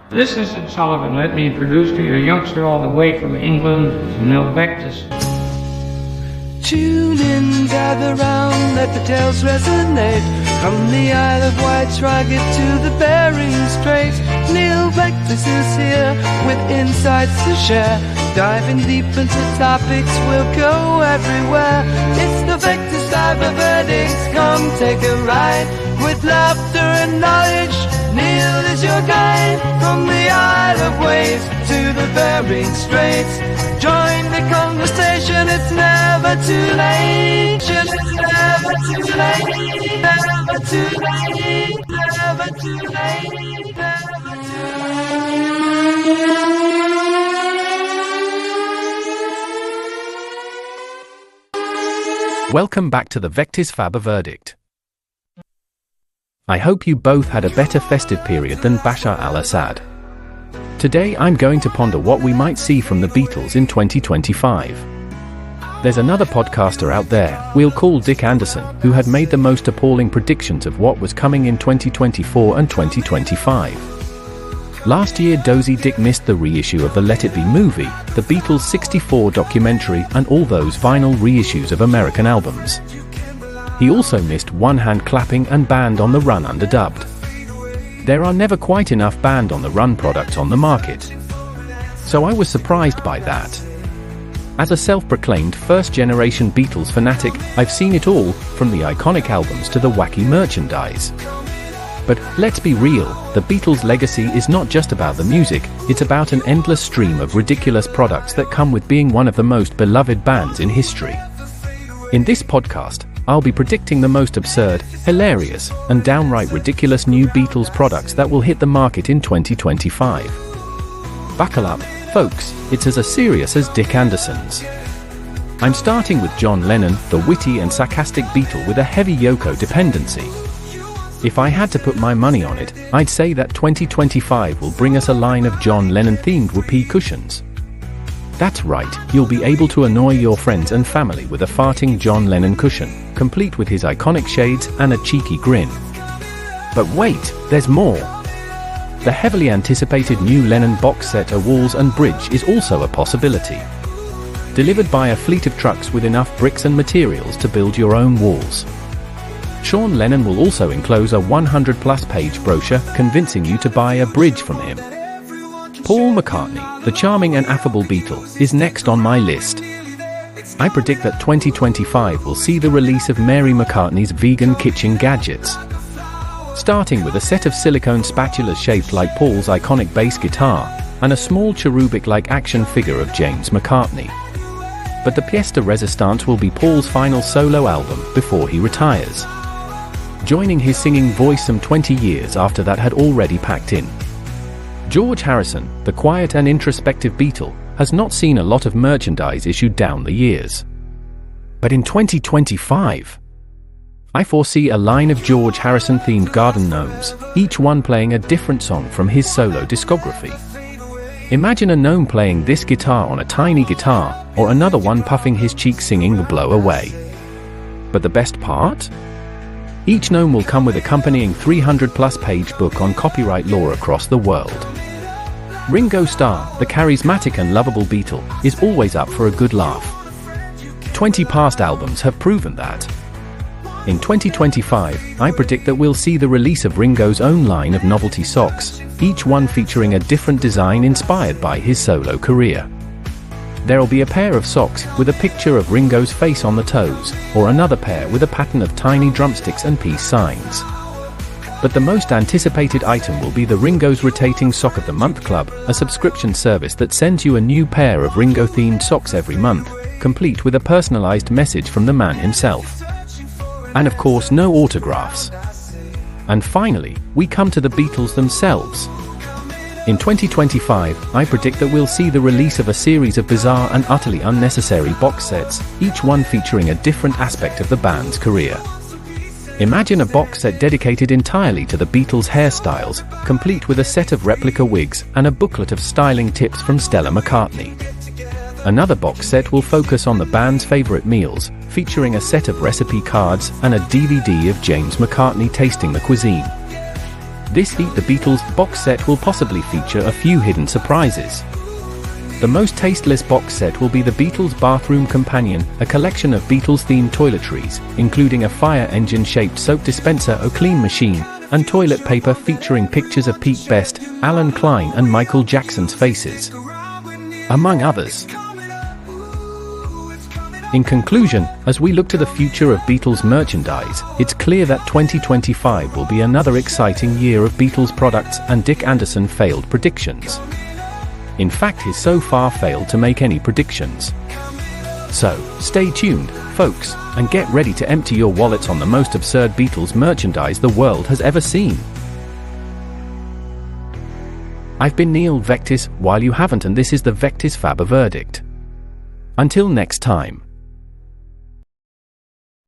This is Sullivan. Let me introduce to you a youngster all the way from England, Neil Vectis. Tune in, gather round, let the tales resonate. From the Isle of Wight's rugged to the Bering Straits, Neil Vectis is here with insights to share. Diving deep into topics, we'll go everywhere. It's the Vectisfabber verdicts, come take a ride. With laughter and knowledge, Neil is your guide. From the Isle of Waves to the Bering Straits, join the conversation, it's never too late. It's never too late, never too late, never too late, never too late. Welcome back to the Vectisfabber verdict. I hope you both had a better festive period than Bashar al-Assad. Today I'm going to ponder what we might see from the Beatles in 2025. There's another podcaster out there, we'll call Dick Anderson, who had made the most appalling predictions of what was coming in 2024 and 2025. Last year Dozy Dick missed the reissue of the Let It Be movie, the Beatles 64 documentary, and all those vinyl reissues of American albums. He also missed One Hand Clapping and Band on the Run underdubbed. There are never quite enough Band on the Run products on the market. So I was surprised by that. As a self-proclaimed first-generation Beatles fanatic, I've seen it all, from the iconic albums to the wacky merchandise. But let's be real, the Beatles' legacy is not just about the music, it's about an endless stream of ridiculous products that come with being one of the most beloved bands in history. In this podcast, I'll be predicting the most absurd, hilarious, and downright ridiculous new Beatles products that will hit the market in 2025. Buckle up, folks, it's as serious as Dick Anderson's. I'm starting with John Lennon, the witty and sarcastic Beatle with a heavy Yoko dependency. If I had to put my money on it, I'd say that 2025 will bring us a line of John Lennon-themed whoopee cushions. That's right, you'll be able to annoy your friends and family with a farting John Lennon cushion, complete with his iconic shades and a cheeky grin. But wait, there's more! The heavily anticipated new Lennon box set A Walls and Bridge is also a possibility. Delivered by a fleet of trucks with enough bricks and materials to build your own walls. Sean Lennon will also enclose a 100-plus page brochure convincing you to buy a bridge from him. Paul McCartney, the charming and affable Beatle, is next on my list. I predict that 2025 will see the release of Mary McCartney's vegan kitchen gadgets. Starting with a set of silicone spatulas shaped like Paul's iconic bass guitar, and a small cherubic-like action figure of James McCartney. But the pièce de résistance will be Paul's final solo album before he retires, joining his singing voice some 20 years after that had already packed in. George Harrison, the quiet and introspective Beatle, has not seen a lot of merchandise issued down the years. But in 2025, I foresee a line of George Harrison-themed garden gnomes, each one playing a different song from his solo discography. Imagine a gnome playing this guitar on a tiny guitar, or another one puffing his cheek singing The Blow Away. But the best part? Each gnome will come with accompanying 300-plus page book on copyright law across the world. Ringo Starr, the charismatic and lovable Beatle, is always up for a good laugh. 20 past albums have proven that. In 2025, I predict that we'll see the release of Ringo's own line of novelty socks, each one featuring a different design inspired by his solo career. There'll be a pair of socks with a picture of Ringo's face on the toes, or another pair with a pattern of tiny drumsticks and peace signs. But the most anticipated item will be the Ringo's Rotating Sock of the Month Club, a subscription service that sends you a new pair of Ringo-themed socks every month, complete with a personalized message from the man himself. And of course, no autographs. And finally, we come to the Beatles themselves. In 2025, I predict that we'll see the release of a series of bizarre and utterly unnecessary box sets, each one featuring a different aspect of the band's career. Imagine a box set dedicated entirely to the Beatles' hairstyles, complete with a set of replica wigs and a booklet of styling tips from Stella McCartney. Another box set will focus on the band's favorite meals, featuring a set of recipe cards and a DVD of James McCartney tasting the cuisine. This Eat the Beatles box set will possibly feature a few hidden surprises. The most tasteless box set will be the Beatles Bathroom Companion, a collection of Beatles-themed toiletries, including a fire engine-shaped soap dispenser or clean machine, and toilet paper featuring pictures of Pete Best, Alan Klein and Michael Jackson's faces, among others. In conclusion, as we look to the future of Beatles merchandise, it's clear that 2025 will be another exciting year of Beatles products, and Dick Anderson failed predictions. In fact, he's so far failed to make any predictions. So, stay tuned, folks, and get ready to empty your wallets on the most absurd Beatles merchandise the world has ever seen. I've been Neil Vectis, while you haven't, and this is the Vectisfabber verdict. Until next time.